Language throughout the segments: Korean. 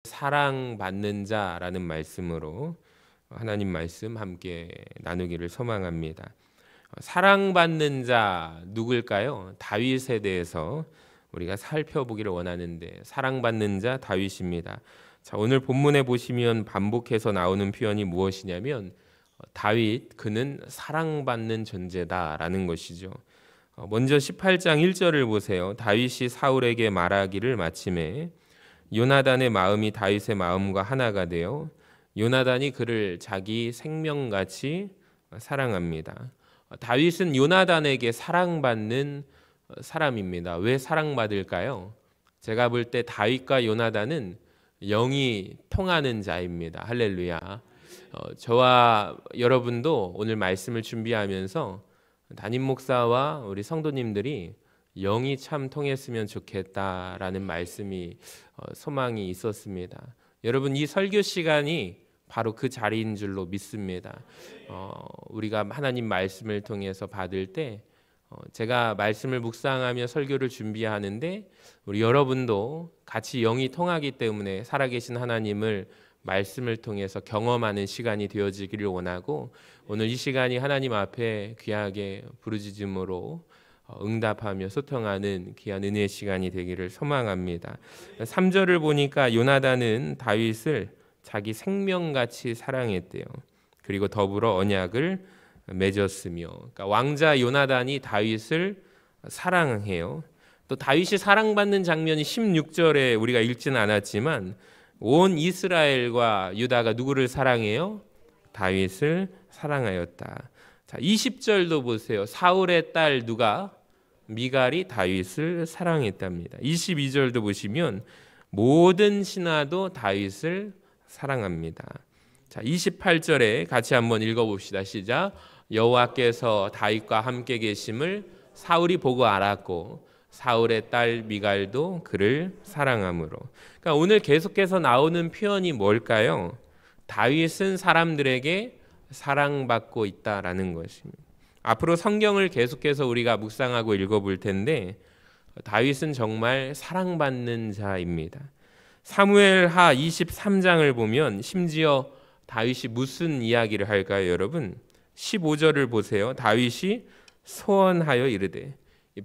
사랑받는 자라는 말씀으로 하나님 말씀 함께 나누기를 소망합니다. 사랑받는 자 누굴까요? 다윗에 대해서 우리가 살펴보기를 원하는데, 사랑받는 자 다윗입니다. 자, 오늘 본문에 보시면 반복해서 나오는 표현이 무엇이냐면 다윗 그는 사랑받는 존재다라는 것이죠. 먼저 18장 1절을 보세요. 다윗이 사울에게 말하기를 마침에 요나단의 마음이 다윗의 마음과 하나가 되어 요나단이 그를 자기 생명같이 사랑합니다. 다윗은 요나단에게 사랑받는 사람입니다. 왜 사랑받을까요? 제가 볼 때 다윗과 요나단은 영이 통하는 자입니다. 할렐루야. 저와 여러분도 오늘 말씀을 준비하면서 담임 목사와 우리 성도님들이 영이 참 통했으면 좋겠다라는 말씀이 소망이 있었습니다. 여러분, 이 설교 시간이 바로 그 자리인 줄로 믿습니다. 우리가 하나님 말씀을 통해서 받을 때 제가 말씀을 묵상하며 설교를 준비하는데 우리 여러분도 같이 영이 통하기 때문에 살아계신 하나님을 말씀을 통해서 경험하는 시간이 되어지기를 원하고, 오늘 이 시간이 하나님 앞에 귀하게 부르짖음으로 응답하며 소통하는 귀한 은혜의 시간이 되기를 소망합니다. 3절을 보니까 요나단은 다윗을 자기 생명같이 사랑했대요. 그리고 더불어 언약을 맺었으며, 그러니까 왕자 요나단이 다윗을 사랑해요. 또 다윗이 사랑받는 장면이 16절에 우리가 읽지는 않았지만 온 이스라엘과 유다가 누구를 사랑해요? 다윗을 사랑하였다. 자, 20절도 보세요. 사울의 딸 누가? 미갈이 다윗을 사랑했답니다. 22절도 보시면 모든 신하도 다윗을 사랑합니다. 자, 28절에 같이 한번 읽어봅시다. 시작. 여호와께서 다윗과 함께 계심을 사울이 보고 알았고 사울의 딸 미갈도 그를 사랑하므로. 그러니까 오늘 계속해서 나오는 표현이 뭘까요? 다윗은 사람들에게 사랑받고 있다라는 것입니다. 앞으로 성경을 계속해서 우리가 묵상하고 읽어볼 텐데 다윗은 정말 사랑받는 자입니다. 사무엘하 23장을 보면 심지어 다윗이 무슨 이야기를 할까요, 여러분? 15절을 보세요. 다윗이 소원하여 이르되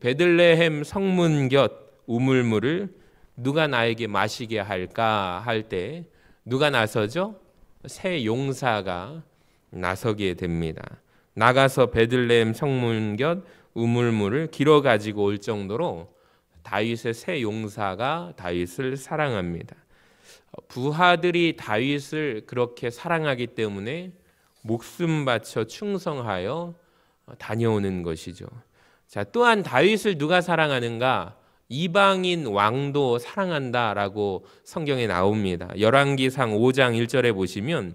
베들레헴 성문 곁 우물물을 누가 나에게 마시게 할까 할 때 누가 나서죠? 새 용사가 나서게 됩니다. 나가서 베들레헴 성문 곁 우물물을 길어 가지고 올 정도로 다윗의 새 용사가 다윗을 사랑합니다. 부하들이 다윗을 그렇게 사랑하기 때문에 목숨 바쳐 충성하여 다녀오는 것이죠. 자, 또한 다윗을 누가 사랑하는가? 이방인 왕도 사랑한다라고 성경에 나옵니다. 열왕기상 5장 1절에 보시면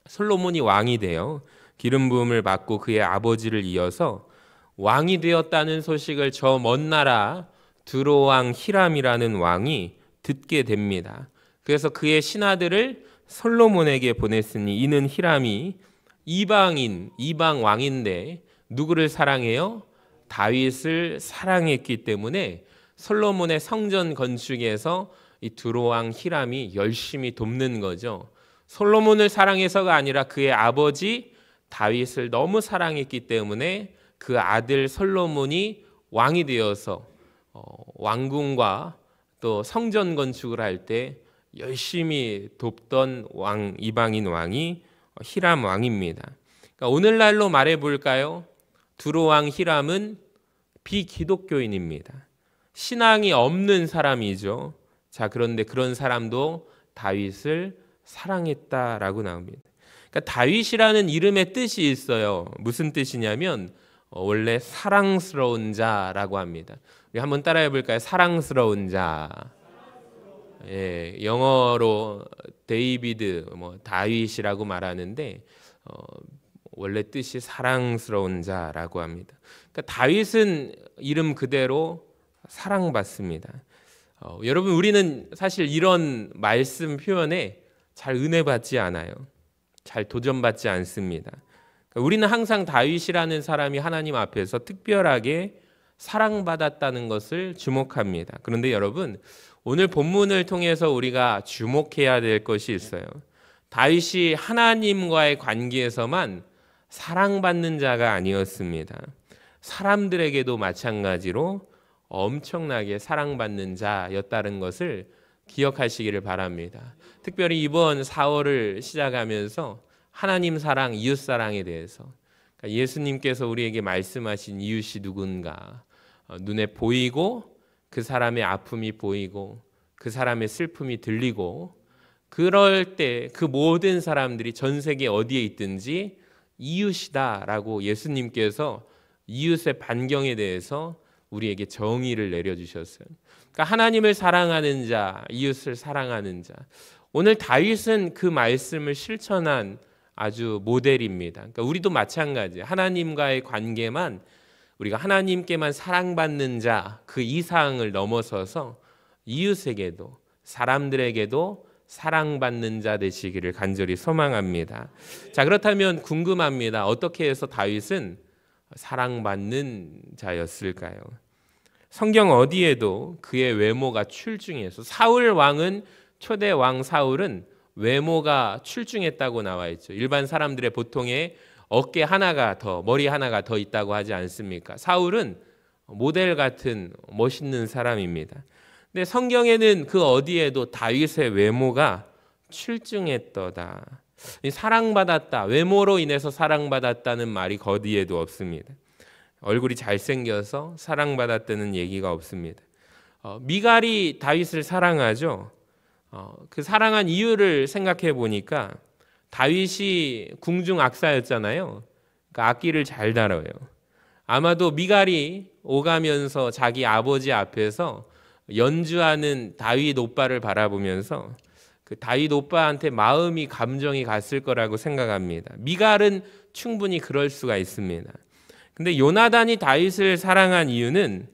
솔로몬이 왕이 되어 기름 부음을 받고 그의 아버지를 이어서 왕이 되었다는 소식을 저 먼 나라 두로왕 히람이라는 왕이 듣게 됩니다. 그래서 그의 신하들을 솔로몬에게 보냈으니 이는 히람이 이방 왕인데 누구를 사랑해요? 다윗을 사랑했기 때문에 솔로몬의 성전 건축에서 이 두로왕 히람이 열심히 돕는 거죠. 솔로몬을 사랑해서가 아니라 그의 아버지 다윗을 너무 사랑했기 때문에 그 아들 솔로몬이 왕이 되어서 왕궁과 또 성전 건축을 할 때 열심히 돕던 이방인 왕이 히람 왕입니다. 그러니까 오늘날로 말해 볼까요? 두로왕 히람은 비기독교인입니다. 신앙이 없는 사람이죠. 자, 그런데 그런 사람도 다윗을 사랑했다라고 나옵니다. 그러니까 다윗이라는 이름의 뜻이 있어요. 무슨 뜻이냐면 원래 사랑스러운 자라고 합니다. 우리 한번 따라해 볼까요? 사랑스러운 자. 예, 영어로 데이비드, 다윗이라고 말하는데 원래 뜻이 사랑스러운 자라고 합니다. 그러니까 다윗은 이름 그대로 사랑받습니다. 여러분, 우리는 사실 이런 말씀 표현에 잘 은혜받지 않아요. 잘 도전받지 않습니다. 그러니까 우리는 항상 다윗이라는 사람이 하나님 앞에서 특별하게 사랑받았다는 것을 주목합니다. 그런데 여러분, 오늘 본문을 통해서 우리가 주목해야 될 것이 있어요. 다윗이 하나님과의 관계에서만 사랑받는 자가 아니었습니다. 사람들에게도 마찬가지로 엄청나게 사랑받는 자였다는 것을 기억하시기를 바랍니다. 특별히 이번 4월을 시작하면서 하나님 사랑, 이웃 사랑에 대해서 예수님께서 우리에게 말씀하신 이웃이 누군가, 눈에 보이고 그 사람의 아픔이 보이고 그 사람의 슬픔이 들리고, 그럴 때 그 모든 사람들이 전 세계 어디에 있든지 이웃이다라고 예수님께서 이웃의 반경에 대해서 우리에게 정의를 내려주셨어요. 그러니까 하나님을 사랑하는 자, 이웃을 사랑하는 자. 오늘 다윗은 그 말씀을 실천한 아주 모델입니다. 그러니까 우리도 마찬가지예요. 하나님과의 관계만, 우리가 하나님께만 사랑받는 자, 그 이상을 넘어서서 이웃에게도, 사람들에게도 사랑받는 자 되시기를 간절히 소망합니다. 자, 그렇다면 궁금합니다. 어떻게 해서 다윗은 사랑받는 자였을까요? 성경 어디에도 그의 외모가 출중해서, 사울 왕은, 초대 왕 사울은 외모가 출중했다고 나와 있죠. 일반 사람들의 보통의 어깨 하나가 더, 머리 하나가 더 있다고 하지 않습니까? 사울은 모델 같은 멋있는 사람입니다. 근데 성경에는 그 어디에도 다윗의 외모가 출중했더다, 사랑받았다, 외모로 인해서 사랑받았다는 말이 어디에도 없습니다. 얼굴이 잘생겨서 사랑받았다는 얘기가 없습니다. 미갈이 다윗을 사랑하죠. 그 사랑한 이유를 생각해 보니까 다윗이 궁중 악사였잖아요. 그러니까 악기를 잘 다뤄요. 아마도 미갈이 오가면서 자기 아버지 앞에서 연주하는 다윗 오빠를 바라보면서 그 다윗 오빠한테 마음이, 감정이 갔을 거라고 생각합니다. 미갈은 충분히 그럴 수가 있습니다. 근데 요나단이 다윗을 사랑한 이유는,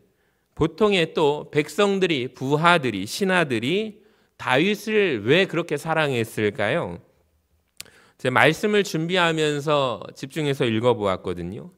보통의 또 백성들이, 부하들이, 신하들이 다윗을 왜 그렇게 사랑했을까요? 제 말씀을 준비하면서 집중해서 읽어보았거든요.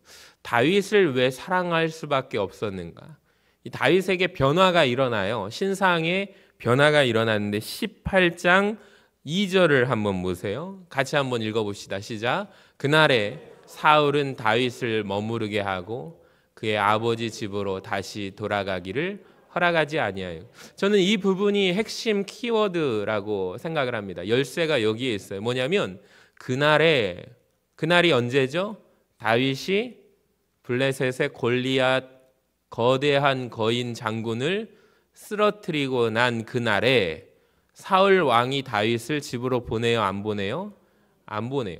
다윗을 왜 사랑할 수밖에 없었는가? 이 다윗에게 변화가 일어나요. 신상에 변화가 일어났는데 18장 2절을 한번 보세요. 같이 한번 읽어봅시다. 시작. 그날에 사울은 다윗을 머무르게 하고 그의 아버지 집으로 다시 돌아가기를 허락하지 아니하여. 저는 이 부분이 핵심 키워드라고 생각을 합니다. 열쇠가 여기에 있어요. 뭐냐면 그날이 언제죠? 다윗이 블레셋의 골리앗, 거대한 거인 장군을 쓰러뜨리고 난 그날에 사울 왕이 다윗을 집으로 보내요, 안 보내요? 안 보내요.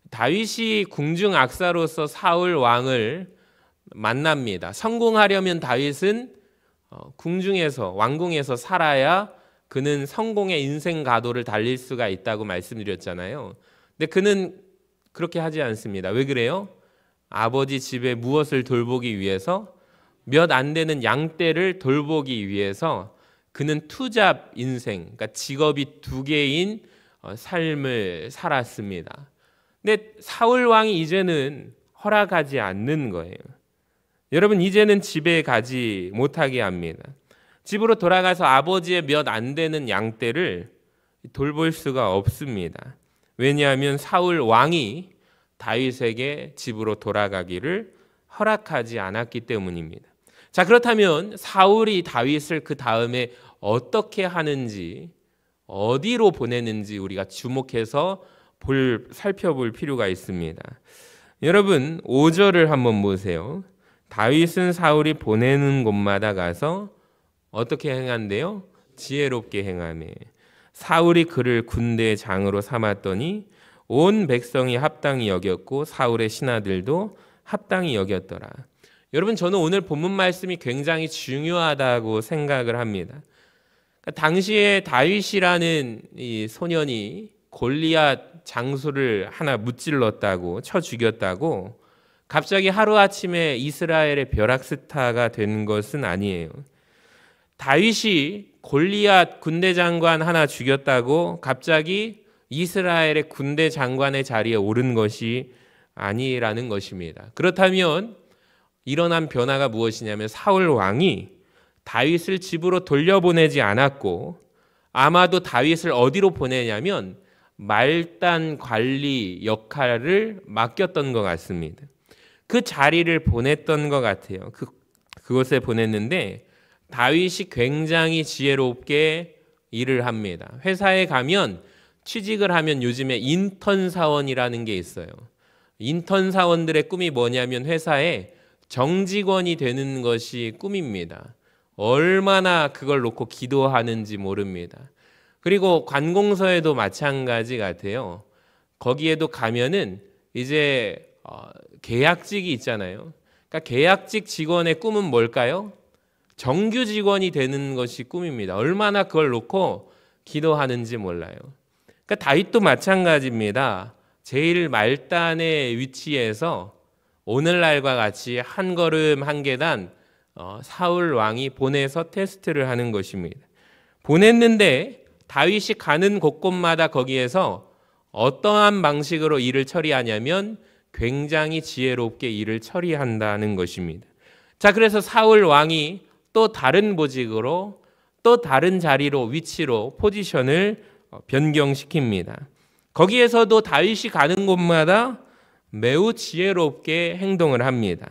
다윗이 궁중 악사로서 사울 왕을 만납니다. 성공하려면 다윗은 궁중에서, 왕궁에서 살아야 그는 성공의 인생 가도를 달릴 수가 있다고 말씀드렸잖아요. 근데 그는 그렇게 하지 않습니다. 왜 그래요? 아버지 집에 무엇을 돌보기 위해서? 몇 안 되는 양떼를 돌보기 위해서 그는 투잡 인생, 그러니까 직업이 2개인 삶을 살았습니다. 근데 사울 왕이 이제는 허락하지 않는 거예요. 여러분, 이제는 집에 가지 못하게 합니다. 집으로 돌아가서 아버지의 몇 안 되는 양떼를 돌볼 수가 없습니다. 왜냐하면 사울 왕이 다윗에게 집으로 돌아가기를 허락하지 않았기 때문입니다. 자, 그렇다면 사울이 다윗을 그 다음에 어떻게 하는지, 어디로 보내는지 우리가 주목해서 살펴볼 필요가 있습니다. 여러분, 5절을 한번 보세요. 다윗은 사울이 보내는 곳마다 가서 어떻게 행한대요? 지혜롭게 행하네. 사울이 그를 군대의 장으로 삼았더니 온 백성이 합당히 여겼고 사울의 신하들도 합당히 여겼더라. 여러분, 저는 오늘 본문 말씀이 굉장히 중요하다고 생각을 합니다. 당시에 다윗이라는 이 소년이 골리앗 장수를 하나 무찔렀다고, 쳐 죽였다고 갑자기 하루아침에 이스라엘의 벼락스타가 된 것은 아니에요. 다윗이 골리앗 군대 장관 하나 죽였다고 갑자기 이스라엘의 군대 장관의 자리에 오른 것이 아니라는 것입니다. 그렇다면 일어난 변화가 무엇이냐면 사울 왕이 다윗을 집으로 돌려보내지 않았고, 아마도 다윗을 어디로 보내냐면 말단 관리 역할을 맡겼던 것 같습니다. 그 자리를 보냈던 것 같아요. 그곳에 보냈는데 다윗이 굉장히 지혜롭게 일을 합니다. 회사에 가면 취직을 하면 요즘에 인턴 사원이라는 게 있어요. 인턴 사원들의 꿈이 뭐냐면 회사에 정직원이 되는 것이 꿈입니다. 얼마나 그걸 놓고 기도하는지 모릅니다. 그리고 관공서에도 마찬가지 같아요. 거기에도 가면은 이제 계약직이 있잖아요. 그러니까 계약직 직원의 꿈은 뭘까요? 정규 직원이 되는 것이 꿈입니다. 얼마나 그걸 놓고 기도하는지 몰라요. 그러니까 다윗도 마찬가지입니다. 제일 말단의 위치에서 오늘날과 같이 한 걸음 한 계단 사울 왕이 보내서 테스트를 하는 것입니다. 보냈는데 다윗이 가는 곳곳마다 거기에서 어떠한 방식으로 일을 처리하냐면 굉장히 지혜롭게 일을 처리한다는 것입니다. 자, 그래서 사울 왕이 또 다른 보직으로 또 다른 자리로 위치로 포지션을 변경시킵니다. 거기에서도 다윗이 가는 곳마다 매우 지혜롭게 행동을 합니다.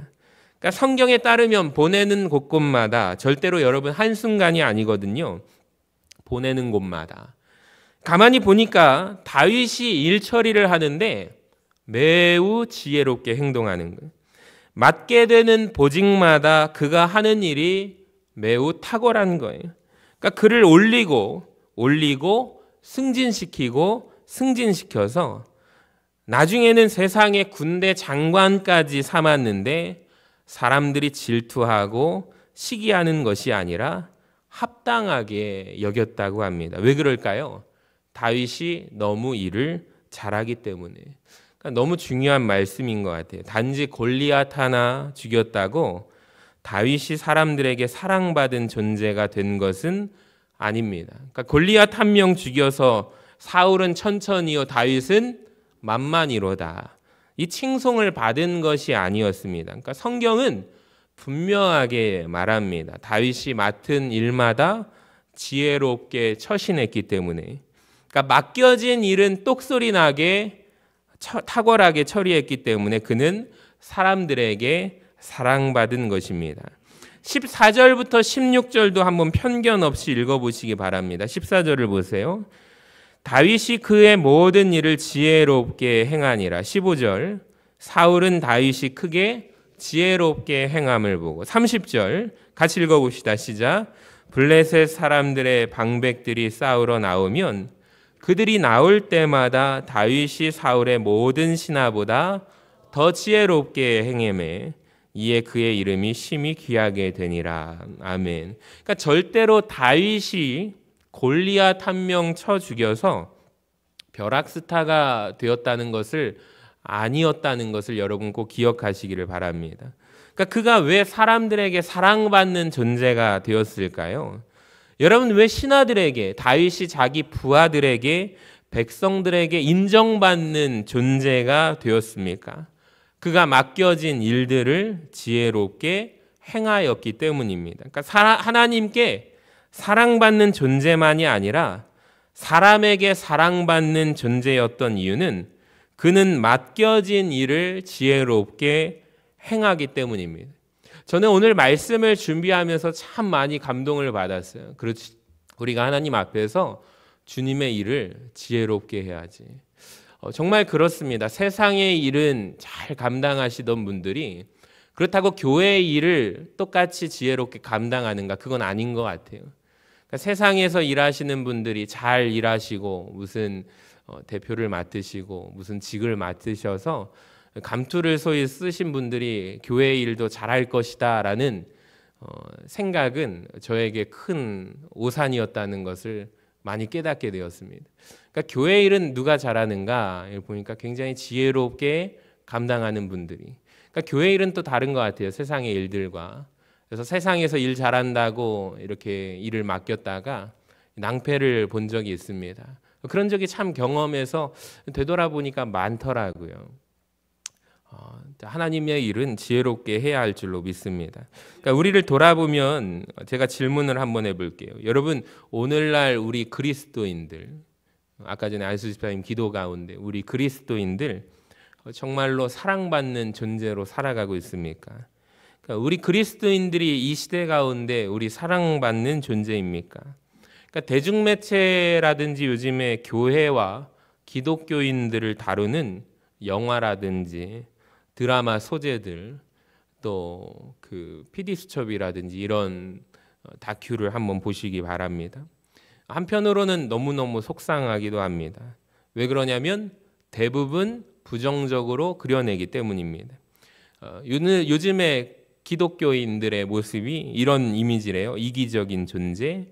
그러니까 성경에 따르면 보내는 곳곳마다 절대로 여러분 한순간이 아니거든요. 보내는 곳마다. 가만히 보니까 다윗이 일 처리를 하는데 매우 지혜롭게 행동하는 거예요. 맡게 되는 보직마다 그가 하는 일이 매우 탁월한 거예요. 그러니까 그를 올리고 승진시켜서 나중에는 세상의 군대 장관까지 삼았는데 사람들이 질투하고 시기하는 것이 아니라 합당하게 여겼다고 합니다. 왜 그럴까요? 다윗이 너무 일을 잘하기 때문에. 그러니까 너무 중요한 말씀인 것 같아요. 단지 골리앗 하나 죽였다고 다윗이 사람들에게 사랑받은 존재가 된 것은 아닙니다. 그러니까 골리앗 한 명 죽여서 사울은 천천히요 다윗은 만만히로다. 이 칭송을 받은 것이 아니었습니다. 그러니까 성경은 분명하게 말합니다. 다윗이 맡은 일마다 지혜롭게 처신했기 때문에. 그러니까 맡겨진 일은 똑소리 나게 탁월하게 처리했기 때문에 그는 사람들에게 사랑받은 것입니다. 14절부터 16절도 한번 편견 없이 읽어보시기 바랍니다. 14절을 보세요. 다윗이 그의 모든 일을 지혜롭게 행하니라. 15절 사울은 다윗이 크게 지혜롭게 행함을 보고. 30절 같이 읽어봅시다. 시작. 블레셋 사람들의 방백들이 싸우러 나오면 그들이 나올 때마다 다윗이 사울의 모든 신하보다 더 지혜롭게 행하매 이에 그의 이름이 심히 귀하게 되니라. 아멘. 그러니까 절대로 다윗이 골리앗 한 명 쳐 죽여서 벼락스타가 되었다는 것을 아니었다는 것을 여러분 꼭 기억하시기를 바랍니다. 그러니까 그가 왜 사람들에게 사랑받는 존재가 되었을까요? 여러분 왜 신하들에게 다윗이 자기 부하들에게 백성들에게 인정받는 존재가 되었습니까? 그가 맡겨진 일들을 지혜롭게 행하였기 때문입니다. 그러니까 하나님께 사랑받는 존재만이 아니라 사람에게 사랑받는 존재였던 이유는 그는 맡겨진 일을 지혜롭게 행하기 때문입니다. 저는 오늘 말씀을 준비하면서 참 많이 감동을 받았어요. 그렇지, 우리가 하나님 앞에서 주님의 일을 지혜롭게 해야지. 정말 그렇습니다. 세상의 일은 잘 감당하시던 분들이 그렇다고 교회의 일을 똑같이 지혜롭게 감당하는가? 그건 아닌 것 같아요. 그러니까 세상에서 일하시는 분들이 잘 일하시고 무슨 대표를 맡으시고 무슨 직을 맡으셔서 감투를 소위 쓰신 분들이 교회의 일도 잘할 것이다 라는 생각은 저에게 큰 오산이었다는 것을 많이 깨닫게 되었습니다. 그러니까 교회 일은 누가 잘하는가 보니까 굉장히 지혜롭게 감당하는 분들이. 그러니까 교회 일은 또 다른 것 같아요. 세상의 일들과. 그래서 세상에서 일 잘한다고 이렇게 일을 맡겼다가 낭패를 본 적이 있습니다. 그런 적이 참 경험에서 되돌아보니까 많더라고요. 하나님의 일은 지혜롭게 해야 할 줄로 믿습니다. 그러니까 우리를 돌아보면 제가 질문을 한번 해볼게요. 여러분, 오늘날 우리 그리스도인들, 아까 전에 안수 집사님 기도 가운데 우리 그리스도인들 정말로 사랑받는 존재로 살아가고 있습니까? 그러니까 우리 그리스도인들이 이 시대 가운데 우리 사랑받는 존재입니까? 그러니까 대중매체라든지 요즘에 교회와 기독교인들을 다루는 영화라든지 드라마 소재들, 또 그 PD수첩이라든지 이런 다큐를 한번 보시기 바랍니다. 한편으로는 너무너무 속상하기도 합니다. 왜 그러냐면 대부분 부정적으로 그려내기 때문입니다. 요즘에 기독교인들의 모습이 이런 이미지래요. 이기적인 존재,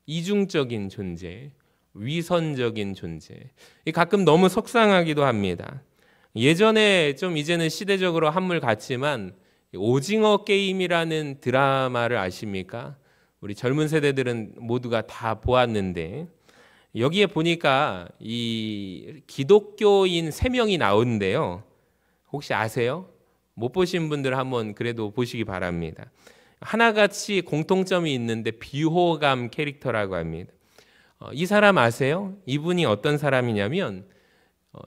이중적인 존재, 위선적인 존재. 가끔 너무 속상하기도 합니다. 예전에 좀 이제는 시대적으로 한물 같지만 오징어 게임이라는 드라마를 아십니까? 우리 젊은 세대들은 모두가 다 보았는데 여기에 보니까 이 기독교인 3명이 나오는데요. 혹시 아세요? 못 보신 분들 한번 그래도 보시기 바랍니다. 하나같이 공통점이 있는데 비호감 캐릭터라고 합니다. 이 사람 아세요? 이분이 어떤 사람이냐면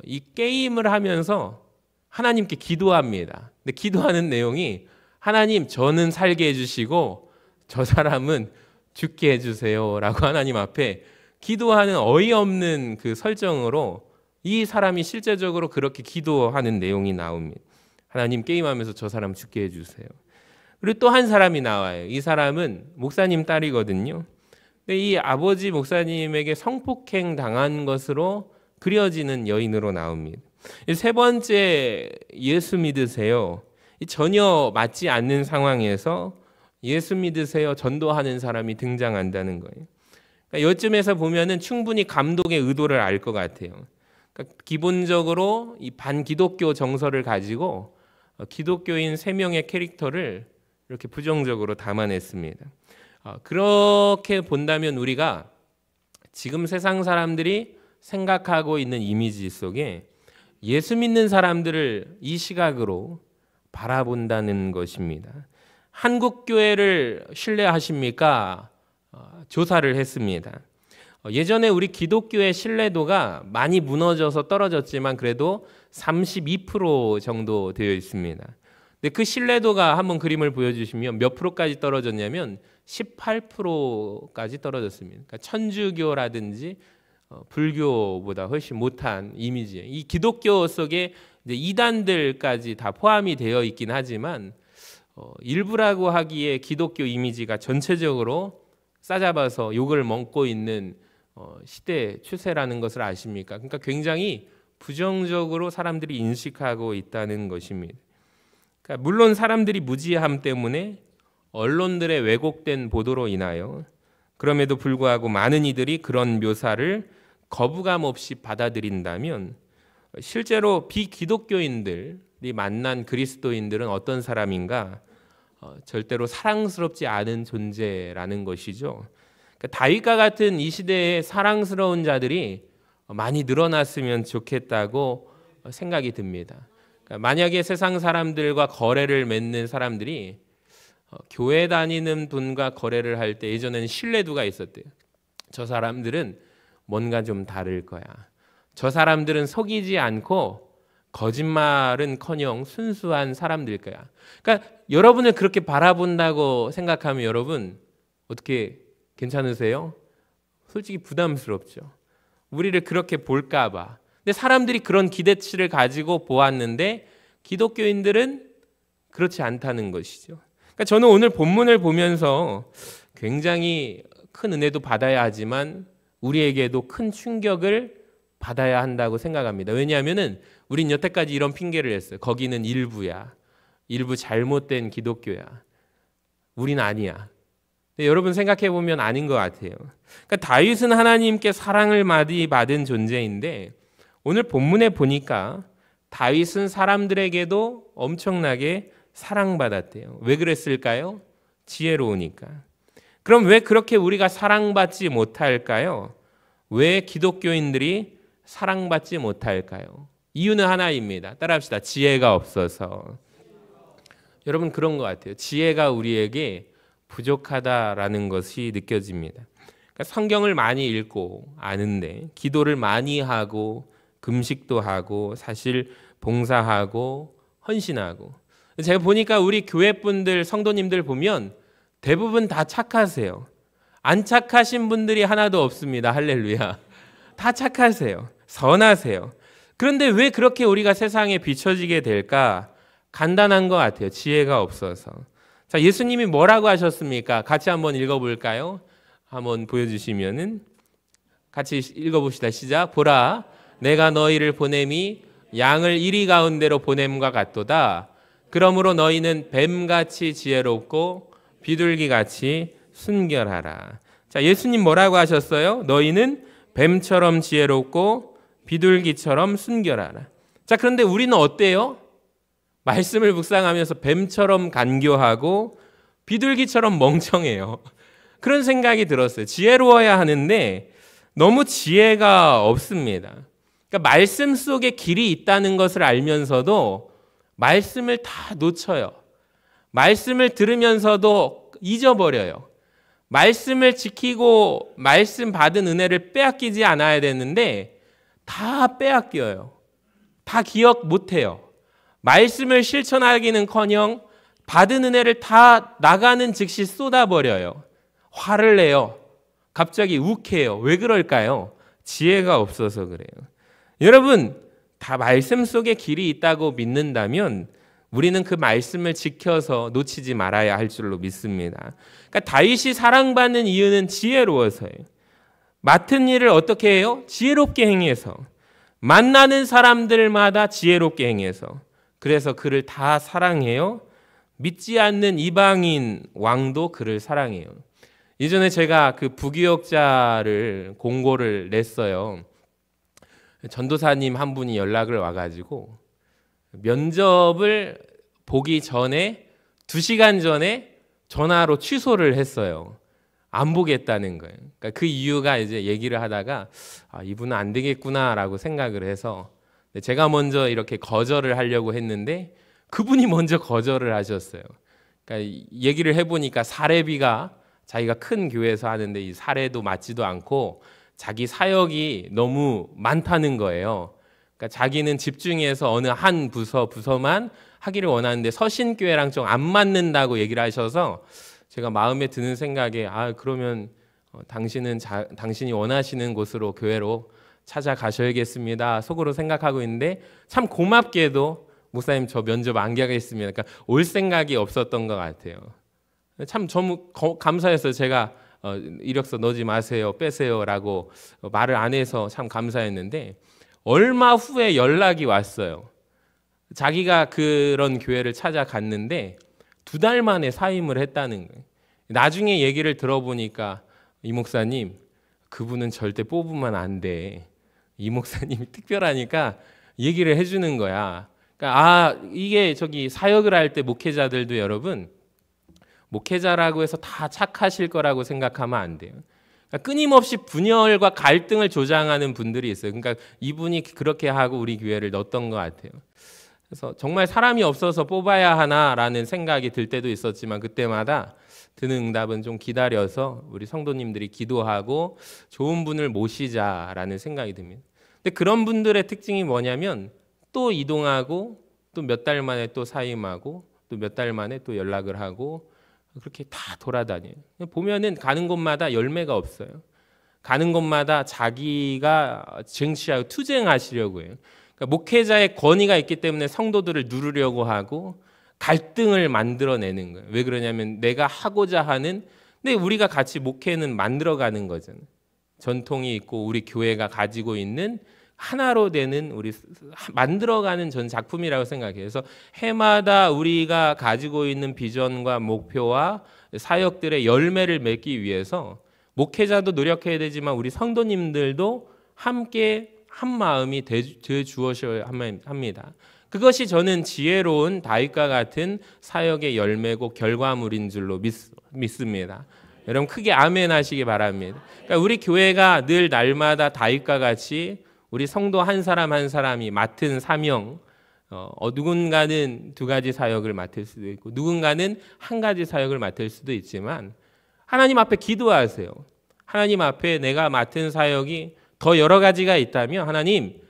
이 게임을 하면서 하나님께 기도합니다. 근데 기도하는 내용이 하나님 저는 살게 해주시고 저 사람은 죽게 해주세요 라고 하나님 앞에 기도하는 어이없는 그 설정으로 이 사람이 실제적으로 그렇게 기도하는 내용이 나옵니다. 하나님 게임하면서 저 사람 죽게 해주세요. 그리고 또 한 사람이 나와요. 이 사람은 목사님 딸이거든요. 근데 이 아버지 목사님에게 성폭행 당한 것으로 그려지는 여인으로 나옵니다. 3번째 예수 믿으세요. 전혀 맞지 않는 상황에서 예수 믿으세요 전도하는 사람이 등장한다는 거예요. 그러니까 이쯤에서 보면은 충분히 감독의 의도를 알 것 같아요. 그러니까 기본적으로 이 반기독교 정서를 가지고 기독교인 3명의 캐릭터를 이렇게 부정적으로 담아냈습니다. 그렇게 본다면 우리가 지금 세상 사람들이 생각하고 있는 이미지 속에 예수 믿는 사람들을 이 시각으로 바라본다는 것입니다. 한국 교회를 신뢰하십니까? 조사를 했습니다. 예전에 우리 기독교의 신뢰도가 많이 무너져서 떨어졌지만 그래도 32% 정도 되어 있습니다. 근데 그 신뢰도가 한번 그림을 보여주시면 몇 프로까지 떨어졌냐면 18%까지 떨어졌습니다. 그러니까 천주교라든지 불교보다 훨씬 못한 이미지예요. 이 기독교 속에 이제 이단들까지 다 포함이 되어 있긴 하지만 일부라고 하기에 기독교 이미지가 전체적으로 싸잡아서 욕을 먹고 있는 시대 추세라는 것을 아십니까? 그러니까 굉장히 부정적으로 사람들이 인식하고 있다는 것입니다. 그러니까 물론 사람들이 무지함 때문에 언론들의 왜곡된 보도로 인하여 그럼에도 불구하고 많은 이들이 그런 묘사를 거부감 없이 받아들인다면 실제로 비기독교인들이 만난 그리스도인들은 어떤 사람인가? 절대로 사랑스럽지 않은 존재라는 것이죠. 그러니까 다윗과 같은 이 시대의 사랑스러운 자들이 많이 늘어났으면 좋겠다고 생각이 듭니다. 그러니까 만약에 세상 사람들과 거래를 맺는 사람들이 교회 다니는 분과 거래를 할 때 예전에는 신뢰도가 있었대요. 저 사람들은 뭔가 좀 다를 거야. 저 사람들은 속이지 않고 거짓말은커녕 순수한 사람들 거야. 그러니까 여러분을 그렇게 바라본다고 생각하면 여러분 어떻게 괜찮으세요? 솔직히 부담스럽죠. 우리를 그렇게 볼까 봐. 근데 사람들이 그런 기대치를 가지고 보았는데 기독교인들은 그렇지 않다는 것이죠. 그러니까 저는 오늘 본문을 보면서 굉장히 큰 은혜도 받아야 하지만 우리에게도 큰 충격을 받아야 한다고 생각합니다. 왜냐하면은 우린 여태까지 이런 핑계를 했어요. 거기는 일부야. 일부 잘못된 기독교야. 우린 아니야. 근데 여러분 생각해 보면 아닌 것 같아요. 그러니까 다윗은 하나님께 사랑을 많이 받은 존재인데 오늘 본문에 보니까 다윗은 사람들에게도 엄청나게 사랑받았대요. 왜 그랬을까요? 지혜로우니까. 그럼 왜 그렇게 우리가 사랑받지 못할까요? 왜 기독교인들이 사랑받지 못할까요? 이유는 하나입니다. 따라합시다. 지혜가 없어서. 여러분 그런 것 같아요. 지혜가 우리에게 부족하다라는 것이 느껴집니다. 그러니까 성경을 많이 읽고 아는데 기도를 많이 하고 금식도 하고 사실 봉사하고 헌신하고 제가 보니까 우리 교회 분들 성도님들 보면 대부분 다 착하세요. 안 착하신 분들이 하나도 없습니다. 할렐루야. 다 착하세요. 선하세요. 그런데 왜 그렇게 우리가 세상에 비춰지게 될까? 간단한 것 같아요. 지혜가 없어서. 자, 예수님이 뭐라고 하셨습니까? 같이 한번 읽어볼까요? 한번 보여주시면은 같이 읽어봅시다. 시작. 보라, 내가 너희를 보냄이 양을 이리 가운데로 보냄과 같도다. 그러므로 너희는 뱀같이 지혜롭고 비둘기같이 순결하라. 자, 예수님 뭐라고 하셨어요? 너희는 뱀처럼 지혜롭고 비둘기처럼 순결하라. 자, 그런데 우리는 어때요? 말씀을 묵상하면서 뱀처럼 간교하고 비둘기처럼 멍청해요. 그런 생각이 들었어요. 지혜로워야 하는데 너무 지혜가 없습니다. 그러니까 말씀 속에 길이 있다는 것을 알면서도 말씀을 다 놓쳐요. 말씀을 들으면서도 잊어버려요. 말씀을 지키고 말씀 받은 은혜를 빼앗기지 않아야 되는데 다 빼앗겨요. 다 기억 못해요. 말씀을 실천하기는커녕 받은 은혜를 다 나가는 즉시 쏟아버려요. 화를 내요. 갑자기 욱해요. 왜 그럴까요? 지혜가 없어서 그래요. 여러분, 다 말씀 속에 길이 있다고 믿는다면 우리는 그 말씀을 지켜서 놓치지 말아야 할 줄로 믿습니다. 그러니까 다윗이 사랑받는 이유는 지혜로워서예요. 맡은 일을 어떻게 해요? 지혜롭게 행해서. 만나는 사람들마다 지혜롭게 행해서. 그래서 그를 다 사랑해요. 믿지 않는 이방인 왕도 그를 사랑해요. 예전에 제가 그 부교역자를 공고를 냈어요. 전도사님 한 분이 연락을 와가지고 면접을 보기 전에 2시간 전에 전화로 취소를 했어요. 안 보겠다는 거예요. 그러니까 그 이유가 이제 얘기를 하다가 이분은 안 되겠구나라고 생각을 해서 제가 먼저 이렇게 거절을 하려고 했는데 그분이 먼저 거절을 하셨어요. 그러니까 얘기를 해보니까 사례비가 자기가 큰 교회에서 하는데 이 사례도 맞지도 않고 자기 사역이 너무 많다는 거예요. 그러니까 자기는 집중해서 어느 한 부서만 하기를 원하는데 서신교회랑 좀 안 맞는다고 얘기를 하셔서 제가 마음에 드는 생각에 그러면 당신이 원하시는 곳으로 교회로 찾아가셔야겠습니다. 속으로 생각하고 있는데 참 고맙게도 목사님 저 면접 안 가겠습니다. 그러니까 올 생각이 없었던 것 같아요. 참 너무 감사해서 제가 이력서 넣지 마세요, 빼세요라고 말을 안 해서 참 감사했는데 얼마 후에 연락이 왔어요. 자기가 그런 교회를 찾아갔는데 2달 만에 사임을 했다는 거예요. 나중에 얘기를 들어보니까 이 목사님 그분은 절대 뽑으면 안 돼. 이 목사님이 특별하니까 얘기를 해주는 거야. 그러니까 이게 사역을 할 때 목회자들도 여러분 목회자라고 해서 다 착하실 거라고 생각하면 안 돼요. 그러니까 끊임없이 분열과 갈등을 조장하는 분들이 있어요. 그러니까 이분이 그렇게 하고 우리 교회를 넣었던 것 같아요. 그래서 정말 사람이 없어서 뽑아야 하나라는 생각이 들 때도 있었지만 그때마다 드는 응답은 좀 기다려서 우리 성도님들이 기도하고 좋은 분을 모시자라는 생각이 듭니다. 근데 그런 분들의 특징이 뭐냐면 또 이동하고 또 몇 달 만에 또 사임하고 또 몇 달 만에 또 연락을 하고 그렇게 다 돌아다녀요. 보면은 가는 곳마다 열매가 없어요. 가는 곳마다 자기가 쟁취하고 투쟁하시려고 해요. 그러니까 목회자의 권위가 있기 때문에 성도들을 누르려고 하고 갈등을 만들어내는 거예요. 왜 그러냐면 내가 하고자 하는, 근데 우리가 같이 목회는 만들어가는 거잖아요. 전통이 있고 우리 교회가 가지고 있는 하나로 되는 우리 만들어가는 전 작품이라고 생각해요. 그래서 해마다 우리가 가지고 있는 비전과 목표와 사역들의 열매를 맺기 위해서 목회자도 노력해야 되지만 우리 성도님들도 함께 한 마음이 되 주어셔야 합니다. 그것이 저는 지혜로운 다윗과 같은 사역의 열매고 결과물인 줄로 믿습니다. 여러분 크게 아멘 하시기 바랍니다. 그러니까 우리 교회가 늘 날마다 다윗과 같이 우리 성도 한 사람 한 사람이 맡은 사명, 누군가는 2가지 사역을 맡을 수도 있고 누군가는 1가지 사역을 맡을 수도 있지만 하나님 앞에 기도하세요. 하나님 앞에 내가 맡은 사역이 더 여러 가지가 있다면 하나님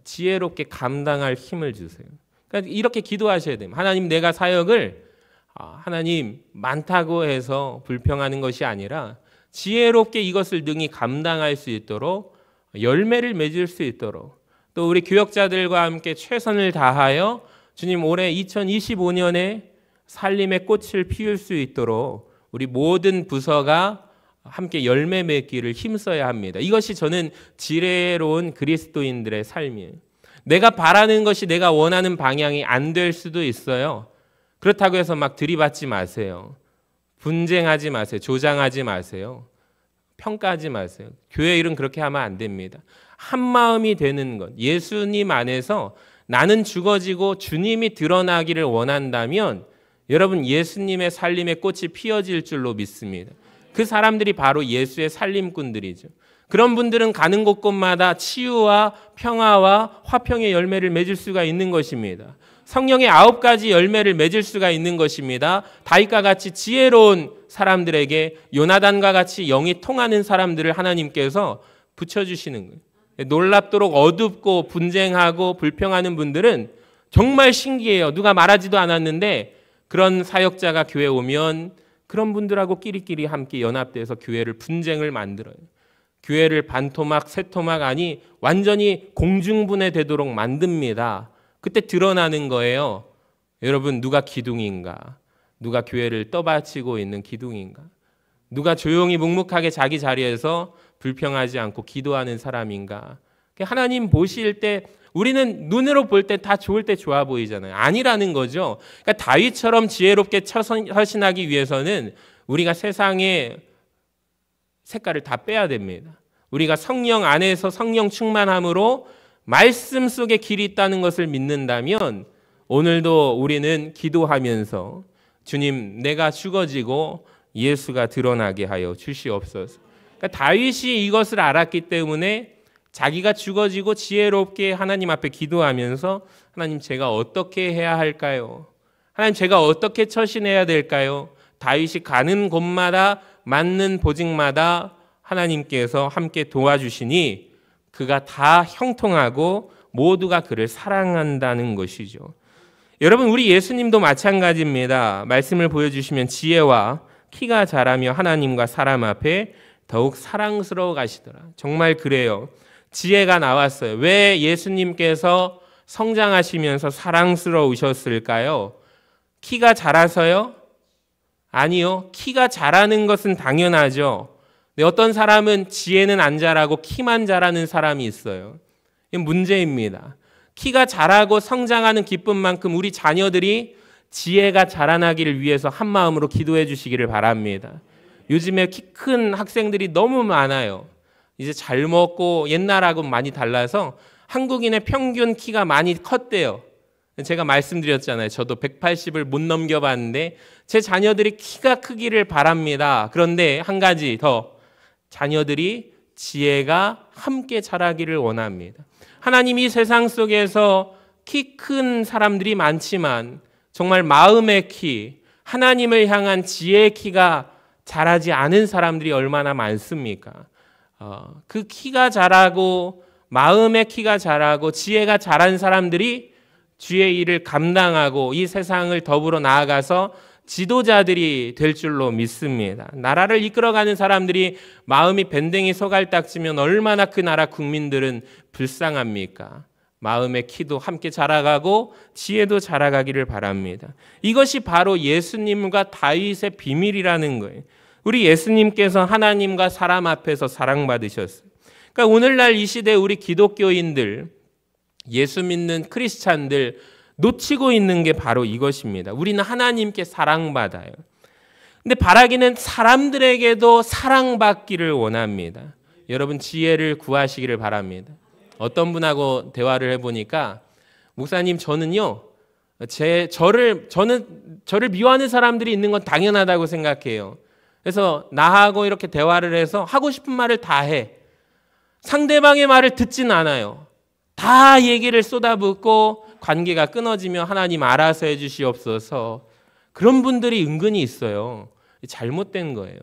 지혜롭게 감당할 힘을 주세요. 그러니까 이렇게 기도하셔야 됩니다. 하나님, 내가 사역을 하나님 많다고 해서 불평하는 것이 아니라 지혜롭게 이것을 능히 감당할 수 있도록 열매를 맺을 수 있도록 또 우리 교역자들과 함께 최선을 다하여 주님 올해 2025년에 살림의 꽃을 피울 수 있도록 우리 모든 부서가 함께 열매 맺기를 힘써야 합니다. 이것이 저는 지혜로운 그리스도인들의 삶이에요. 내가 바라는 것이 내가 원하는 방향이 안 될 수도 있어요. 그렇다고 해서 막 들이받지 마세요. 분쟁하지 마세요. 조장하지 마세요. 평가하지 마세요. 교회 일은 그렇게 하면 안 됩니다. 한 마음이 되는 것, 예수님 안에서 나는 죽어지고 주님이 드러나기를 원한다면 여러분 예수님의 살림의 꽃이 피어질 줄로 믿습니다. 그 사람들이 바로 예수의 살림꾼들이죠. 그런 분들은 가는 곳곳마다 치유와 평화와 화평의 열매를 맺을 수가 있는 것입니다. 성령의 9가지 열매를 맺을 수가 있는 것입니다. 다윗과 같이 지혜로운 사람들에게 요나단과 같이 영이 통하는 사람들을 하나님께서 붙여주시는 거예요. 놀랍도록 어둡고 분쟁하고 불평하는 분들은 정말 신기해요. 누가 말하지도 않았는데 그런 사역자가 교회에 오면 그런 분들하고 끼리끼리 함께 연합돼서 교회를 분쟁을 만들어요. 교회를 반토막, 세토막 아니 완전히 공중분해되도록 만듭니다. 그때 드러나는 거예요. 여러분, 누가 기둥인가? 누가 교회를 떠받치고 있는 기둥인가? 누가 조용히 묵묵하게 자기 자리에서 불평하지 않고 기도하는 사람인가? 하나님 보실 때 우리는 눈으로 볼 때 다 좋을 때 좋아 보이잖아요. 아니라는 거죠. 그러니까 다윗처럼 지혜롭게 처신하기 위해서는 우리가 세상의 색깔을 다 빼야 됩니다. 우리가 성령 안에서 성령 충만함으로 말씀 속에 길이 있다는 것을 믿는다면 오늘도 우리는 기도하면서 주님, 내가 죽어지고 예수가 드러나게 하여 주시옵소서. 그러니까 다윗이 이것을 알았기 때문에 자기가 죽어지고 지혜롭게 하나님 앞에 기도하면서 하나님, 제가 어떻게 해야 할까요? 하나님, 제가 어떻게 처신해야 될까요? 다윗이 가는 곳마다 맞는 보직마다 하나님께서 함께 도와주시니 그가 다 형통하고 모두가 그를 사랑한다는 것이죠. 여러분, 우리 예수님도 마찬가지입니다. 말씀을 보여주시면 지혜와 키가 자라며 하나님과 사람 앞에 더욱 사랑스러워 가시더라. 정말 그래요. 지혜가 나왔어요. 왜 예수님께서 성장하시면서 사랑스러우셨을까요? 키가 자라서요? 아니요. 키가 자라는 것은 당연하죠. 근데 어떤 사람은 지혜는 안 자라고 키만 자라는 사람이 있어요. 이게 문제입니다. 키가 자라고 성장하는 기쁨만큼 우리 자녀들이 지혜가 자라나기를 위해서 한 마음으로 기도해 주시기를 바랍니다. 요즘에 키 큰 학생들이 너무 많아요. 이제 잘 먹고 옛날하고는 많이 달라서 한국인의 평균 키가 많이 컸대요. 제가 말씀드렸잖아요. 저도 180을 못 넘겨봤는데 제 자녀들이 키가 크기를 바랍니다. 그런데 한 가지 더, 자녀들이 지혜가 함께 자라기를 원합니다. 하나님이 세상 속에서 키 큰 사람들이 많지만 정말 마음의 키, 하나님을 향한 지혜의 키가 자라지 않은 사람들이 얼마나 많습니까? 그 키가 자라고 마음의 키가 자라고 지혜가 자란 사람들이 주의 일을 감당하고 이 세상을 더불어 나아가서 지도자들이 될 줄로 믿습니다. 나라를 이끌어가는 사람들이 마음이 밴댕이 소갈딱지면 얼마나 그 나라 국민들은 불쌍합니까? 마음의 키도 함께 자라가고 지혜도 자라가기를 바랍니다. 이것이 바로 예수님과 다윗의 비밀이라는 거예요. 우리 예수님께서 하나님과 사람 앞에서 사랑받으셨어요. 그러니까 오늘날 이 시대 우리 기독교인들, 예수 믿는 크리스찬들 놓치고 있는 게 바로 이것입니다. 우리는 하나님께 사랑받아요. 근데 바라기는 사람들에게도 사랑받기를 원합니다. 여러분, 지혜를 구하시기를 바랍니다. 어떤 분하고 대화를 해보니까, 목사님, 저는요, 저를 미워하는 사람들이 있는 건 당연하다고 생각해요. 그래서 나하고 이렇게 대화를 해서 하고 싶은 말을 다 해. 상대방의 말을 듣진 않아요. 다 얘기를 쏟아붓고 관계가 끊어지면 하나님 알아서 해주시옵소서. 그런 분들이 은근히 있어요. 잘못된 거예요.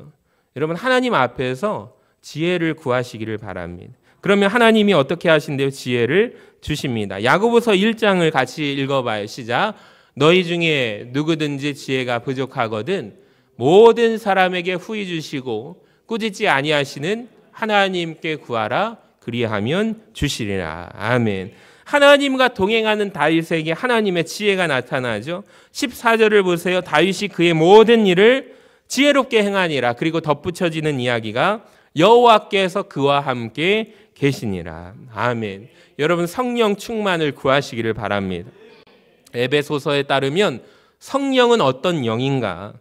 여러분, 하나님 앞에서 지혜를 구하시기를 바랍니다. 그러면 하나님이 어떻게 하신대요? 지혜를 주십니다. 야고보서 1장을 같이 읽어봐요. 시작. 너희 중에 누구든지 지혜가 부족하거든 모든 사람에게 후히 주시고 꾸짖지 아니하시는 하나님께 구하라. 그리하면 주시리라. 아멘. 하나님과 동행하는 다윗에게 하나님의 지혜가 나타나죠. 14절을 보세요. 다윗이 그의 모든 일을 지혜롭게 행하니라. 그리고 덧붙여지는 이야기가 여호와께서 그와 함께 계시니라. 아멘. 여러분, 성령 충만을 구하시기를 바랍니다. 에베소서에 따르면 성령은 어떤 영인가?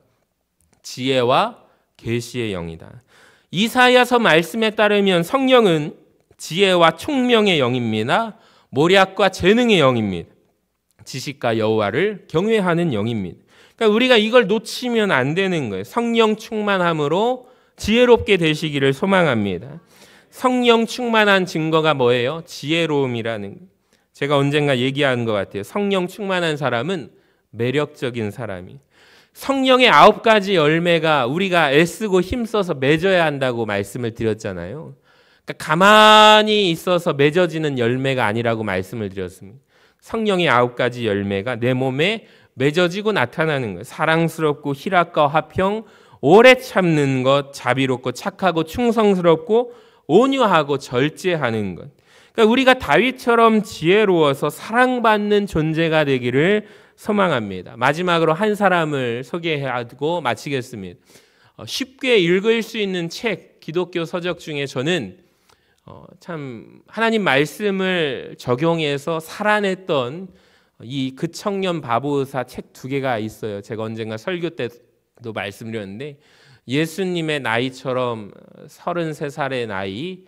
지혜와 계시의 영이다. 이사야서 말씀에 따르면 성령은 지혜와 총명의 영입니다. 모략과 재능의 영입니다. 지식과 여호와를 경외하는 영입니다. 그러니까 우리가 이걸 놓치면 안 되는 거예요. 성령 충만함으로 지혜롭게 되시기를 소망합니다. 성령 충만한 증거가 뭐예요? 지혜로움이라는 거예요. 제가 언젠가 얘기한 것 같아요. 성령 충만한 사람은 매력적인 사람이. 성령의 9가지 열매가 우리가 애쓰고 힘써서 맺어야 한다고 말씀을 드렸잖아요. 그러니까 가만히 있어서 맺어지는 열매가 아니라고 말씀을 드렸습니다. 성령의 9가지 열매가 내 몸에 맺어지고 나타나는 거예요. 사랑스럽고 희락과 화평, 오래 참는 것, 자비롭고 착하고 충성스럽고 온유하고 절제하는 것. 그러니까 우리가 다윗처럼 지혜로워서 사랑받는 존재가 되기를 소망합니다. 마지막으로 한 사람을 소개하고 마치겠습니다. 쉽게 읽을 수 있는 책, 기독교 서적 중에 저는 참 하나님 말씀을 적용해서 살아냈던 그 청년 바보의사 책 2개가 있어요. 제가 언젠가 설교 때도 말씀드렸는데, 예수님의 나이처럼 33살의 나이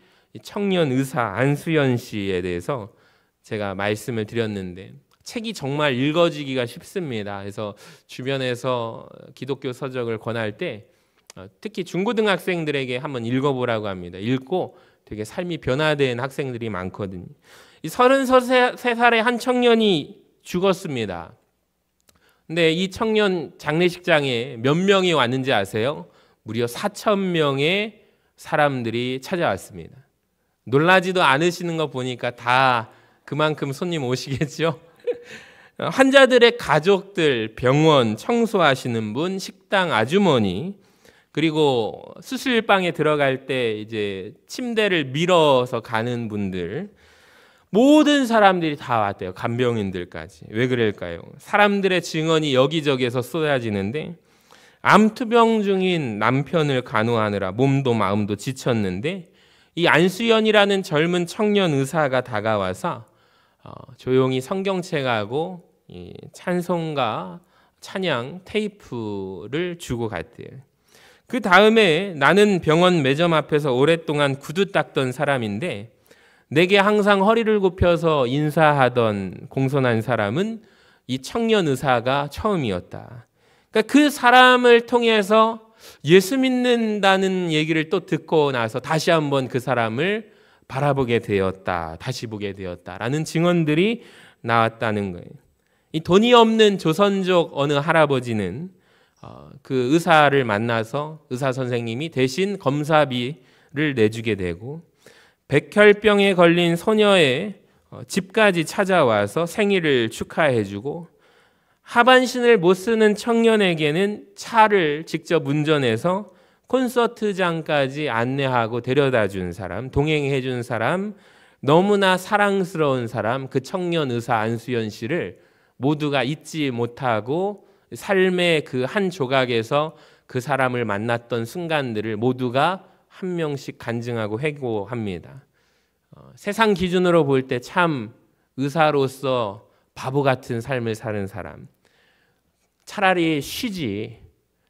청년 의사 안수연 씨에 대해서 제가 말씀을 드렸는데, 책이 정말 읽어지기가 쉽습니다. 그래서 주변에서 기독교 서적을 권할 때 특히 중고등학생들에게 한번 읽어보라고 합니다. 읽고 되게 삶이 변화된 학생들이 많거든요. 이 33살의 한 청년이 죽었습니다. 근데 이 청년 장례식장에 몇 명이 왔는지 아세요? 무려 4,000명의 사람들이 찾아왔습니다. 놀라지도 않으시는 거 보니까 다 그만큼 손님 오시겠죠? 환자들의 가족들, 병원 청소하시는 분, 식당 아주머니, 그리고 수술방에 들어갈 때 이제 침대를 밀어서 가는 분들, 모든 사람들이 다 왔대요. 간병인들까지. 왜 그럴까요? 사람들의 증언이 여기저기에서 쏟아지는데, 암투병 중인 남편을 간호하느라 몸도 마음도 지쳤는데, 이 안수연이라는 젊은 청년 의사가 다가와서 조용히 성경책하고 이 찬송가, 찬양 테이프를 주고 갔대요. 그 다음에 나는 병원 매점 앞에서 오랫동안 구두 닦던 사람인데 내게 항상 허리를 굽혀서 인사하던 공손한 사람은 이 청년 의사가 처음이었다. 그러니까 그 사람을 통해서 예수 믿는다는 얘기를 또 듣고 나서 다시 한번 그 사람을 바라보게 되었다. 다시 보게 되었다라는 증언들이 나왔다는 거예요. 이 돈이 없는 조선족 어느 할아버지는 그 의사를 만나서 의사 선생님이 대신 검사비를 내주게 되고, 백혈병에 걸린 소녀의 집까지 찾아와서 생일을 축하해주고, 하반신을 못 쓰는 청년에게는 차를 직접 운전해서 콘서트장까지 안내하고 데려다 준 사람, 동행해 준 사람, 너무나 사랑스러운 사람, 그 청년 의사 안수연 씨를 모두가 잊지 못하고 삶의 그 한 조각에서 그 사람을 만났던 순간들을 모두가 한 명씩 간증하고 회고합니다. 세상 기준으로 볼 때 참 의사로서 바보 같은 삶을 사는 사람, 차라리 쉬지,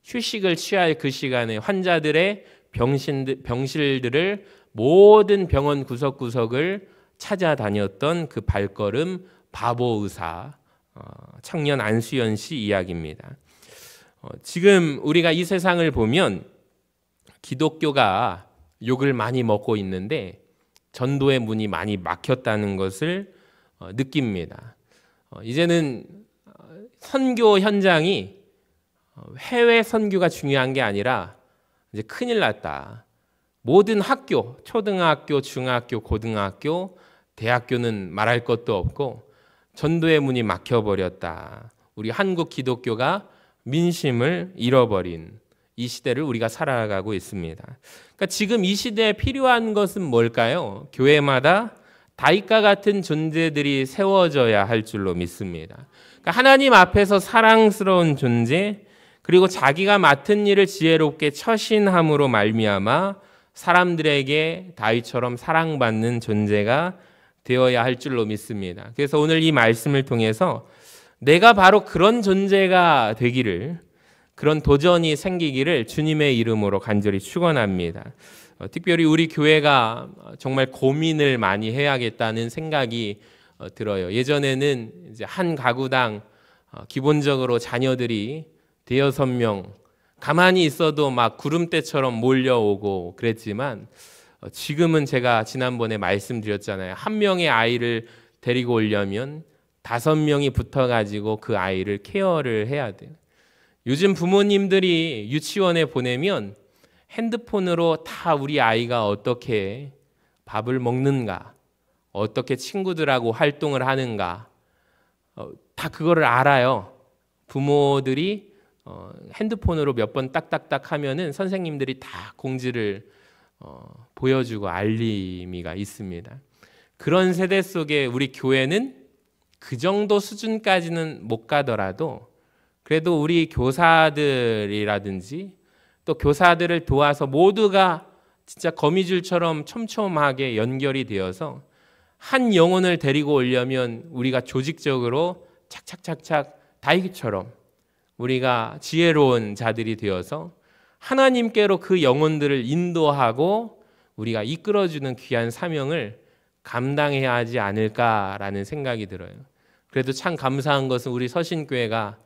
휴식을 취할 그 시간에 환자들의 병실들을 모든 병원 구석구석을 찾아다녔던 그 발걸음 바보 의사 청년 안수연 씨 이야기입니다. 지금 우리가 이 세상을 보면 기독교가 욕을 많이 먹고 있는데 전도의 문이 많이 막혔다는 것을 느낍니다. 이제는 선교 현장이 해외 선교가 중요한 게 아니라 이제 큰일 났다. 모든 학교, 초등학교, 중학교, 고등학교, 대학교는 말할 것도 없고 전도의 문이 막혀버렸다. 우리 한국 기독교가 민심을 잃어버린 이 시대를 우리가 살아가고 있습니다. 그러니까 지금 이 시대에 필요한 것은 뭘까요? 교회마다 다윗과 같은 존재들이 세워져야 할 줄로 믿습니다. 그러니까 하나님 앞에서 사랑스러운 존재, 그리고 자기가 맡은 일을 지혜롭게 처신함으로 말미암아 사람들에게 다윗처럼 사랑받는 존재가 되어야 할 줄로 믿습니다. 그래서 오늘 이 말씀을 통해서 내가 바로 그런 존재가 되기를, 그런 도전이 생기기를 주님의 이름으로 간절히 축원합니다. 특별히 우리 교회가 정말 고민을 많이 해야겠다는 생각이 들어요. 예전에는 이제 한 가구당 기본적으로 자녀들이 대여섯 명, 가만히 있어도 막 구름대처럼 몰려오고 그랬지만 지금은 제가 지난번에 말씀드렸잖아요. 한 명의 아이를 데리고 오려면 5명이 붙어가지고 그 아이를 케어를 해야 돼요. 요즘 부모님들이 유치원에 보내면 핸드폰으로 다 우리 아이가 어떻게 밥을 먹는가, 어떻게 친구들하고 활동을 하는가, 다 그거를 알아요. 부모들이 핸드폰으로 몇 번 딱딱딱 하면은 선생님들이 다 공지를 보여주고 알림이가 있습니다. 그런 세대 속에 우리 교회는 그 정도 수준까지는 못 가더라도 그래도 우리 교사들이라든지 또 교사들을 도와서 모두가 진짜 거미줄처럼 촘촘하게 연결이 되어서 한 영혼을 데리고 오려면 우리가 조직적으로 착착착착 다윗처럼 우리가 지혜로운 자들이 되어서 하나님께로 그 영혼들을 인도하고 우리가 이끌어주는 귀한 사명을 감당해야 하지 않을까라는 생각이 들어요. 그래도 참 감사한 것은 우리 서신교회가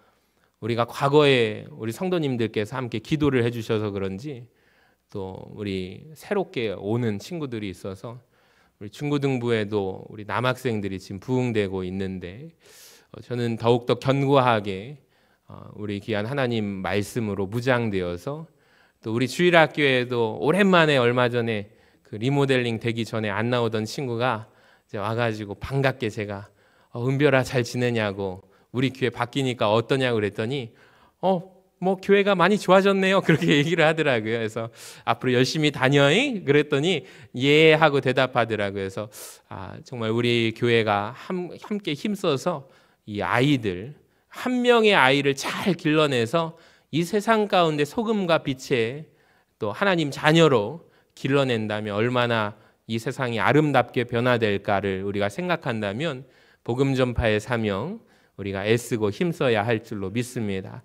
우리가 과거에 우리 성도님들께서 함께 기도를 해주셔서 그런지 또 우리 새롭게 오는 친구들이 있어서 우리 중고등부에도 우리 남학생들이 지금 부흥되고 있는데 저는 더욱더 견고하게 우리 귀한 하나님 말씀으로 무장되어서 또 우리 주일학교에도 오랜만에 얼마 전에 그 리모델링 되기 전에 안 나오던 친구가 이제 와가지고 반갑게 제가 은별아 잘 지내냐고 우리 교회 바뀌니까 어떠냐고 그랬더니 뭐 교회가 많이 좋아졌네요 그렇게 얘기를 하더라고요. 그래서 앞으로 열심히 다녀이 그랬더니 예 하고 대답하더라고요. 그래서 정말 우리 교회가 함께 힘써서 이 아이들 한 명의 아이를 잘 길러내서 이 세상 가운데 소금과 빛의 또 하나님 자녀로 길러낸다면 얼마나 이 세상이 아름답게 변화될까를 우리가 생각한다면 복음 전파의 사명 우리가 애쓰고 힘써야 할 줄로 믿습니다.